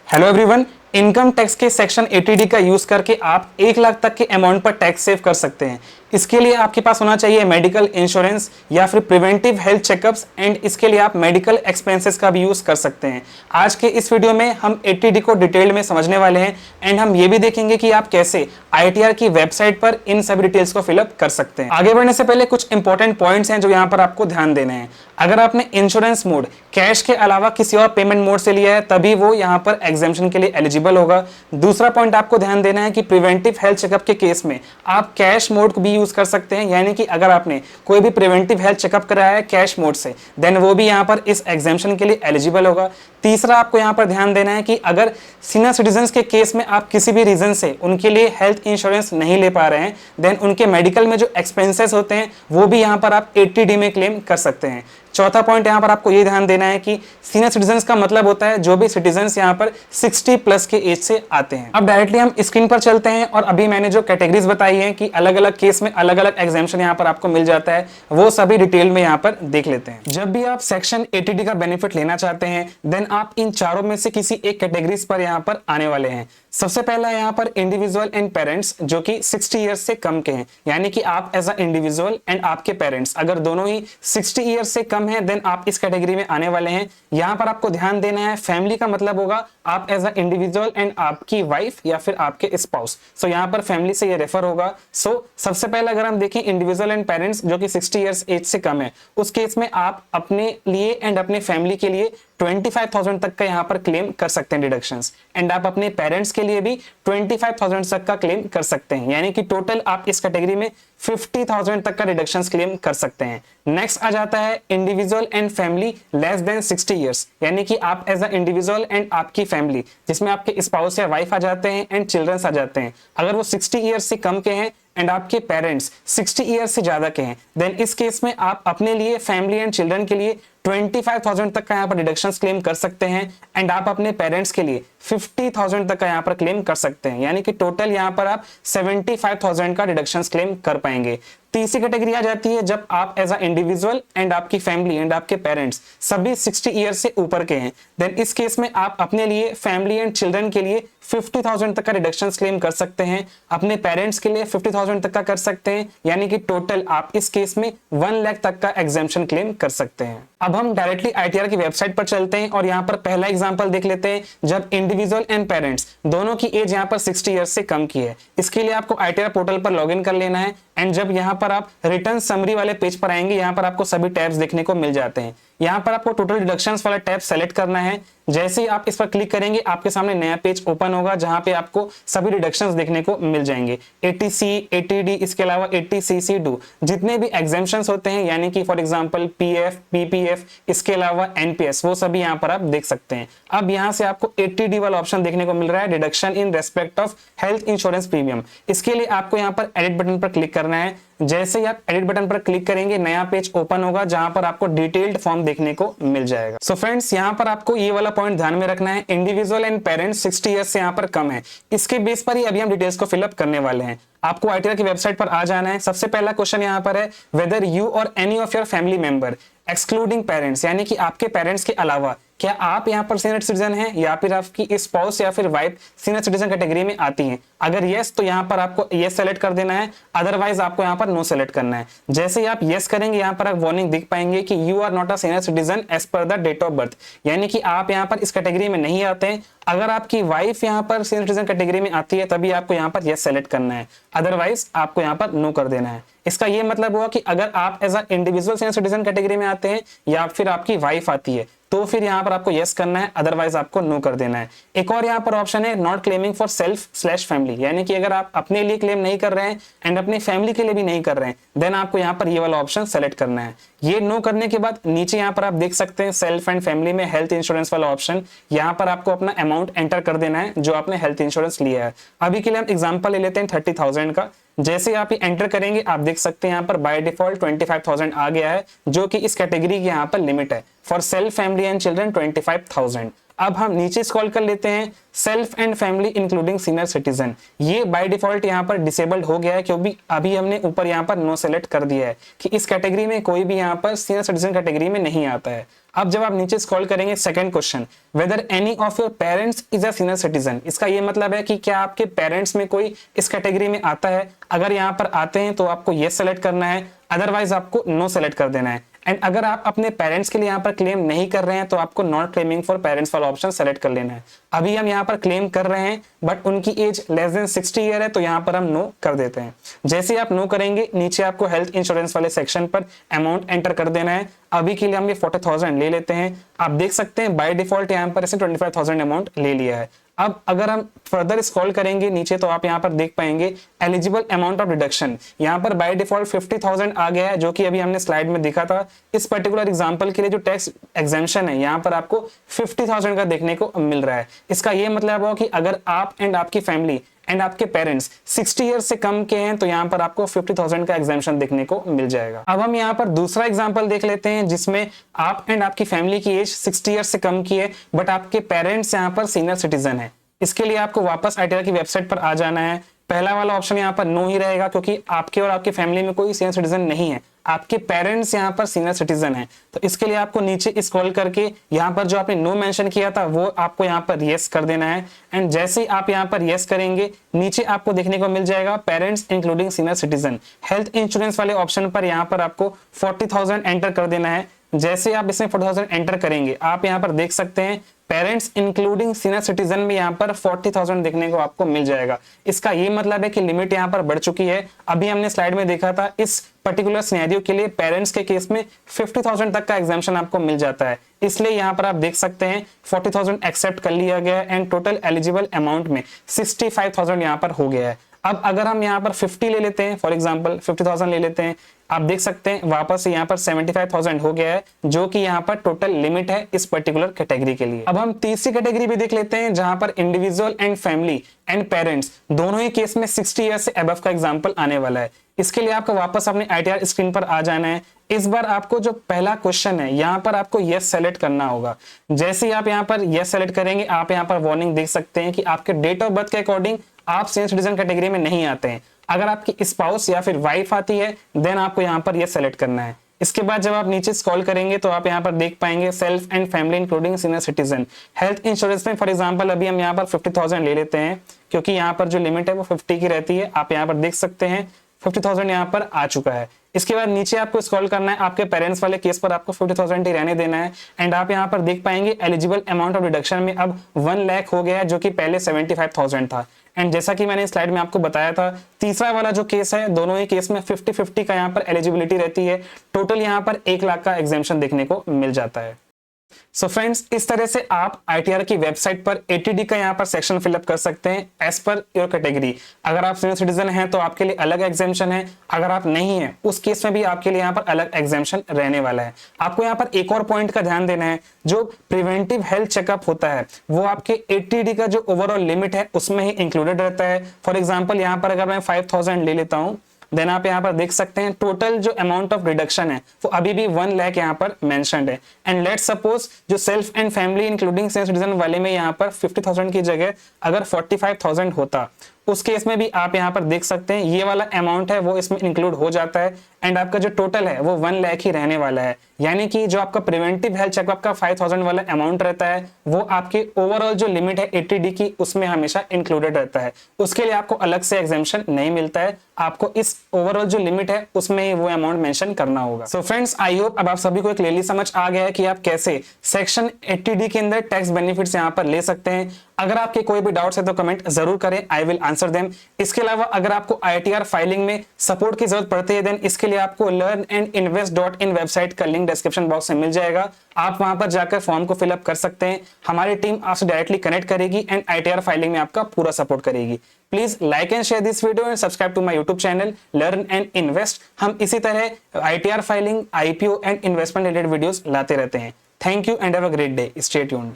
Hello everyone. Income tax के section 80D का use करके आप 1 लाख तक के अमाउंट पर टैक्स सेव कर सकते हैं। इसके लिए आपके पास होना चाहिए मेडिकल इंश्योरेंस या फिर प्रिवेंटिव हेल्थ चेकअप्स एंड इसके लिए आप मेडिकल एक्सपेंसेस का भी यूज कर सकते हैं। आज के इस वीडियो में हम 80D को डिटेल में समझने वाले हैं एंड हम ये भी देखेंगे कि आप कैसे ITR की वेबसाइट पर इन सभी डिटेल्स को फिलअप कर सकते हैं। आगे बढ़ने से पहले कुछ इंपॉर्टेंट पॉइंट्स हैं जो यहाँ पर आपको ध्यान देने हैं। अगर आपने इंश्योरेंस मोड कैश के अलावा किसी और पेमेंट मोड से लिया है तभी वो यहाँ पर एग्जेम्पशन के लिए एलिजिबल होगा। दूसरा पॉइंट आपको ध्यान देना है कि प्रिवेंटिव हेल्थ चेकअप के केस में आप कैश मोड को भी यूज कर सकते हैं, यानी कि अगर आपने कोई भी प्रिवेंटिव हेल्थ चेकअप कराया है कैश मोड से देन वो भी यहाँ पर इस एग्जेम्पशन के लिए एलिजिबल होगा। तीसरा आपको यहाँ पर ध्यान देना है कि अगर सीनियर सिटीजन के केस में आप किसी भी रीजन से उनके लिए हेल्थ इंश्योरेंस नहीं ले पा रहे हैं देन उनके मेडिकल में जो एक्सपेंसेस होते हैं वो भी यहाँ पर आप 80D में क्लेम कर सकते हैं। चौथा पॉइंट यहाँ पर आपको ये ध्यान देना है कि सीनियर सिटीजन का मतलब होता है जो भी सिटीजन यहाँ पर 60 प्लस के एज से आते हैं। अब डायरेक्टली हम स्क्रीन पर चलते हैं और अभी मैंने जो कैटेगरीज बताई हैं कि अलग अलग केस में अलग अलग एग्जेम्पशन यहाँ पर आपको मिल जाता है वो सभी डिटेल में यहाँ पर देख लेते हैं। जब भी आप सेक्शन 80D का बेनिफिट लेना चाहते हैं देन आप इन चारों में से किसी एक कैटेगरीज पर यहाँ पर आने वाले हैं। सबसे पहला यहाँ पर इंडिविजुअल एंड पेरेंट्स जो कि 60 ईयर्स से कम के हैं, यानी कि आप एज अ इंडिविजुअल एंड आपके पेरेंट्स अगर दोनों ही 60 ईयर्स से कम है देन आप इस कैटेगरी में आने वाले हैं। यहाँ पर आपको ध्यान देना है फैमिली का मतलब होगा आप एज अ इंडिविजुअल एंड आपकी वाइफ या फिर आपके स्पाउस। सो यहाँ पर फैमिली से ये रेफर होगा। सो सबसे पहले अगर हम देखें इंडिविजुअल एंड पेरेंट्स जो कि 60 ईयर्स एज से कम है उस केस में आप अपने लिए एंड अपने फैमिली के लिए 25,000 तक का यहाँ पर क्लेम कर सकते हैं डिडक्शंस एंड आप अपने पेरेंट्स के लिए भी 25,000 तक का क्लेम कर सकते हैं, यानी कि टोटल आप इस कैटेगरी में 50,000 तक का डिडक्शंस क्लेम कर सकते हैं। नेक्स्ट आ जाता है individual and family less than 60 years, यानी कि आप एज अ इंडिविजुअल एंड आपकी फैमिली जिसमें आपके स्पाउस या वाइफ आ जाते हैं एंड चिल्ड्रंस आ जाते हैं, अगर वो 60 ईयर्स से कम के हैं एंड आपके पेरेंट्स 60 ईयर्स से ज्यादा के हैं देन इस केस में आप अपने लिए फैमिली एंड चिल्ड्रन के लिए 25,000 तक का यहाँ पर डिडक्शंस क्लेम कर सकते हैं एंड आप अपने पेरेंट्स के लिए 50,000 तक का यहाँ पर क्लेम कर सकते हैं, यानी कि टोटल यहाँ पर आप 75,000 का डिडक्शंस क्लेम कर पाएंगे। तीसरी कैटेगरी आ जाती है जब आप एज अ इंडिविजुअल एंड आपकी फैमिली एंड आपके पेरेंट्स सभी 60 ईयर्स से ऊपर के हैं देन इस केस में आप अपने लिए फैमिली एंड चिल्ड्रन के लिए 50,000 तक का डिडक्शंस क्लेम कर सकते हैं, अपने पेरेंट्स के लिए 50,000 तक का कर सकते हैं, यानी कि टोटल आप इस केस में 1 लाख तक का एग्जेम्पशन क्लेम कर सकते हैं। अब हम डायरेक्टली ITR की वेबसाइट पर चलते हैं और यहाँ पर पहला एग्जांपल देख लेते हैं जब इंडिविजुअल एंड पेरेंट्स दोनों की एज यहाँ पर 60 ईयर्स से कम की है। इसके लिए आपको ITR पोर्टल पर लॉगिन कर लेना है एंड जब यहाँ पर आप रिटर्न समरी वाले पेज पर आएंगे यहाँ पर आपको सभी टैब्स देखने को मिल जाते हैं। यहाँ पर आपको टोटल डिडक्शंस वाला टैब सेलेक्ट करना है। जैसे ही आप इस पर क्लिक करेंगे आपके सामने नया पेज ओपन होगा जहां पे आपको सभी डिडक्शंस देखने को मिल जाएंगे। 80C 80D इसके अलावा 80CC2 जितने भी एग्जेम्पशंस होते हैं, यानी कि फॉर एग्जांपल PF PPF इसके अलावा NPS वो सभी यहाँ पर आप देख सकते हैं। अब यहाँ से आपको 80D वाला ऑप्शन देखने को मिल रहा है deduction in respect of health insurance premium. इसके लिए आपको यहाँ पर एडिट बटन पर क्लिक करना है। जैसे ही आप एडिट बटन पर क्लिक करेंगे नया पेज ओपन होगा जहां पर आपको डिटेल्ड फॉर्म देखने को मिल जाएगा। सो फ्रेंड्स यहाँ पर आपको ये वाला पॉइंट ध्यान में रखना है, इंडिविजुअल एंड पेरेंट्स 60 ईयर्स से यहाँ पर कम है। इसके बेस पर ही अभी हम डिटेल्स को फिलअप करने वाले हैं। आपको ITR की वेबसाइट पर आ जाना है। सबसे पहला क्वेश्चन यहाँ पर है वेदर यू और any of your family member excluding parents, यानी कि आपके पेरेंट्स के अलावा क्या आप यहाँ पर सीनियर सिटीजन हैं या फिर आपकी स्पाउस या फिर वाइफ सीनियर सिटीजन कैटेगरी में आती हैं। अगर यस तो यहाँ पर आपको यस सेलेक्ट कर देना है, अदरवाइज आपको यहाँ पर नो सेलेक्ट करना है। जैसे ही आप यस करेंगे यहाँ पर आप वार्निंग दिख पाएंगे कि you are not a senior citizen as per the date of birth, यानी कि आप यहाँ पर इस कैटेगरी में नहीं आते हैं। अगर आपकी वाइफ यहाँ पर सीनियर सिटीजन कैटेगरी में आती है तभी आपको यहाँ पर यस सेलेक्ट करना है, अदरवाइज आपको यहाँ पर नो कर देना है। इसका ये मतलब हुआ कि अगर आप as a individual senior citizen category में आते हैं या फिर आपकी वाइफ आती है तो फिर यहाँ पर आपको यस करना है, अदरवाइज आपको नो कर देना है। एक और यहाँ पर ऑप्शन है नॉट क्लेमिंग फॉर सेल्फ/फैमिली, यानी कि अगर आप अपने लिए क्लेम नहीं कर रहे हैं एंड अपनी फैमिली के लिए भी नहीं कर रहे हैं देन आपको यहाँ पर ये वाला ऑप्शन सेलेक्ट करना है। ये नो करने के बाद नीचे यहाँ पर आप देख सकते हैं सेल्फ एंड फैमिली में हेल्थ इंश्योरेंस वाला ऑप्शन, यहाँ पर आपको अपना अमाउंट एंटर कर देना है जो आपने हेल्थ इंश्योरेंस लिया है। अभी के लिए हम एग्जाम्पल ले लेते हैं 30,000 का। जैसे आप ये एंटर करेंगे आप देख सकते हैं यहाँ पर बाय डिफॉल्ट 25,000 आ गया है जो कि इस कैटेगरी की यहाँ पर लिमिट है। For self family and children 25,000। अब हम नीचे स्क्रॉल कर लेते हैं, self and family including senior citizen, ये बाय डिफॉल्ट यहाँ पर डिसेबल्ड हो गया है क्योंकि अभी हमने ऊपर यहाँ पर नो सेलेक्ट कर दिया है कि इस कैटेगरी में कोई भी यहाँ पर सीनियर सिटीजन कैटेगरी में नहीं आता है। अब जब आप नीचे स्क्रॉल करेंगे, second question, whether any of your parents is a senior citizen, इसका ये मतलब है कि क्या आपके पेरेंट्स में कोई इस कैटेगरी में आता है। अगर यहाँ पर आते हैं तो आपको यस सेलेक्ट करना है, अदरवाइज आपको नो सेलेक्ट कर देना है। एंड अगर आप अपने पेरेंट्स के लिए यहाँ पर क्लेम नहीं कर रहे हैं तो आपको नॉट क्लेमिंग फॉर पेरेंट्स वाला ऑप्शन सेलेक्ट कर लेना है। अभी हम यहाँ पर क्लेम कर रहे हैं बट उनकी एज लेस देन 60 ईयर है, तो यहाँ पर हम नो कर देते हैं। जैसे आप नो करेंगे, नीचे आपको हेल्थ इंश्योरेंस वाले सेक्शन पर अमाउंट एंटर कर देना है। अभी के लिए हम ये 40,000 ले लेते हैं। आप देख सकते हैं बाय डिफॉल्ट यहाँ पर इसे 25,000 अमाउंट ले लिया है। अब अगर हम फर्दर स्क्रॉल करेंगे नीचे तो आप यहाँ पर देख पाएंगे एलिजिबल अमाउंट ऑफ डिडक्शन, यहाँ पर बाय डिफॉल्ट 50,000 आ गया है, जो कि अभी हमने स्लाइड में देखा था। इस पर्टिकुलर एग्जांपल के लिए जो टैक्स एग्जेम्पशन है यहाँ पर आपको 50,000 का देखने को मिल रहा है। इसका ये मतलब हो कि अगर आप एंड आपकी फैमिली एंड आपके पेरेंट्स 60 ईयर से कम के हैं तो यहाँ पर आपको 50,000 का एग्जेम्पशन देखने को मिल जाएगा। अब हम यहाँ पर दूसरा एग्जांपल देख लेते हैं जिसमें आप एंड आपकी फैमिली की एज 60 ईयर से कम की है बट आपके पेरेंट्स यहाँ पर सीनियर सिटीजन है। इसके लिए आपको वापस ITR की वेबसाइट पर आ जाना है। पहला वाला ऑप्शन यहाँ पर नो ही रहेगा क्योंकि आपके और आपकी फैमिली में कोई सीनियर सिटीजन नहीं है, आपके पेरेंट्स यहाँ पर सीनियर सिटीजन है। तो इसके लिए आपको नीचे स्क्रॉल करके यहाँ पर जो आपने नो मेंशन किया था वो आपको यहाँ पर यस कर देना है। एंड जैसे ही आप यहाँ पर यस करेंगे, नीचे आपको देखने को मिल जाएगा parents including senior citizen. Health insurance वाले ऑप्शन पर यहाँ पर आपको 40,000 एंटर कर देना है। जैसे आप इसमें 40,000 एंटर करेंगे, आप यहाँ पर देख सकते हैं पेरेंट्स इंक्लूडिंग सीनियर सिटीजन में यहाँ पर 40,000 देखने को आपको मिल जाएगा। इसका ये मतलब है कि लिमिट यहाँ पर बढ़ चुकी है। अभी हमने स्लाइड में देखा था इस पर्टिकुलर सिनेरियो के लिए पेरेंट्स के केस में 50,000 तक का एग्जाम्पशन आपको मिल जाता है। इसलिए यहाँ पर आप देख सकते हैं 40,000 एक्सेप्ट कर लिया गया है एंड टोटल एलिजिबल अमाउंट में 65,000 यहाँ पर हो गया है। अब अगर हम यहाँ पर 50 ले लेते हैं, फॉर एग्जांपल 50,000 ले लेते हैं, आप देख सकते हैं वापस से यहाँ पर 75,000 हो गया है, जो कि यहाँ पर टोटल लिमिट है इस पर्टिकुलर कैटेगरी के लिए। अब हम तीसरी कैटेगरी भी देख लेते हैं जहां पर individual and family and parents दोनों ही केस में 60 ईयर से अबव का एग्जांपल आने वाला है। इसके लिए आपको वापस अपने ITR स्क्रीन पर आ जाना है। इस बार आपको जो पहला क्वेश्चन है यहाँ पर आपको यस सेलेक्ट करना होगा। जैसे ही आप यहाँ पर यस सेलेक्ट करेंगे, आप यहाँ पर वार्निंग देख सकते हैं कि आपके डेट ऑफ बर्थ के अकॉर्डिंग आप सीनियर सिटीजन कैटेगरी में नहीं आते हैं। अगर आपकी स्पाउस या फिर वाइफ आती है देन आपको यहाँ पर यस सेलेक्ट करना है। इसके बाद जब आप नीचे स्क्रॉल करेंगे तो आप यहाँ पर देख पाएंगे self and family including senior citizen. Health insurance में फॉर एग्जांपल अभी हम यहाँ पर 50,000 ले लेते हैं क्योंकि यहाँ पर जो लिमिट है वो 50 की रहती है। आप यहाँ पर देख सकते हैं 50,000 यहाँ पर आ चुका है। इसके बाद नीचे आपको स्क्रॉल करना है, आपके पेरेंट्स वाले केस पर आपको 50,000 ही रहने देना है। एंड आप यहाँ पर देख पाएंगे एलिजिबल अमाउंट ऑफ डिडक्शन में अब 1 लाख हो गया है, जो कि पहले 75,000 था। एंड जैसा कि मैंने स्लाइड में आपको बताया था, तीसरा वाला जो केस है, दोनों ही केस में 50-50 का यहाँ पर एलिजिबिलिटी रहती है। टोटल यहाँ पर 1 लाख का एग्जेम्पशन देखने को मिल जाता है। सो फ्रेंड्स, इस तरह से आप ITR की वेबसाइट पर ATD का यहाँ पर सेक्शन फिलअप कर सकते हैं एज पर योर कैटेगरी। अगर आप सीनियर सिटीजन हैं तो आपके लिए अलग एग्जेम्पशन है, अगर आप नहीं है उस केस में भी आपके लिए यहाँ पर अलग एग्जेम्पशन रहने वाला है। आपको यहाँ पर एक और पॉइंट का ध्यान देना है, जो प्रिवेंटिव हेल्थ चेकअप होता है वो आपके ATD का जो ओवरऑल लिमिट है उसमें ही इंक्लूडेड रहता है। फॉर एग्जाम्पल यहाँ पर अगर मैं 5,000 ले लेता हूँ, देन आप यहाँ पर देख सकते हैं टोटल जो अमाउंट ऑफ रिडक्शन है वो अभी भी 1 लाख यहाँ पर मेंशन्ड है। एंड लेट्स सपोज जो self and family including senior citizen वाले में यहाँ पर 50,000 की जगह अगर 45,000 होता, उस केस में भी आप यहाँ पर देख सकते हैं ये वाला अमाउंट है वो इसमें इंक्लूड हो जाता है एंड आपका जो टोटल है वो 1 लाख ही रहने वाला है। यानी कि जो आपका प्रिवेंटिव हेल्थ चेकअप का 5,000 वाला अमाउंट रहता है वो आपके ओवरऑल जो लिमिट है ATD की उसमें हमेशा इंक्लूडेड रहता है। उसके लिए आपको अलग से एग्जेम्पशन नहीं मिलता है, आपको इस ओवरऑल जो लिमिट है उसमें ही वो अमाउंट मेंशन करना होगा। सो फ्रेंड्स, आई होप अब आप सभी को क्लियरली समझ आ गया है कि आप कैसे सेक्शन 80D के अंदर टैक्स बेनिफिट्स यहाँ पर ले सकते हैं। अगर आपके कोई भी डाउट्स है तो कमेंट जरूर करें, आई विल आंसर देम। इसके अलावा अगर आपको ITR फाइलिंग में सपोर्ट की जरूरत पड़ती है देन इसके लिए आपको learnandinvest.in वेबसाइट का लिंक डिस्क्रिप्शन बॉक्स में मिल जाएगा। आप वहां पर जाकर फॉर्म को फिलअप कर सकते हैं। हमारी टीम आपसे डायरेक्टली कनेक्ट करेगी एंड ITR फाइलिंग में आपका पूरा सपोर्ट करेगी। Please like and share this video and subscribe to my YouTube channel learn and invest. हम इसी तरह ITR filing, IPO and investment related videos लाते रहते हैं। Thank you and have a great day. Stay tuned.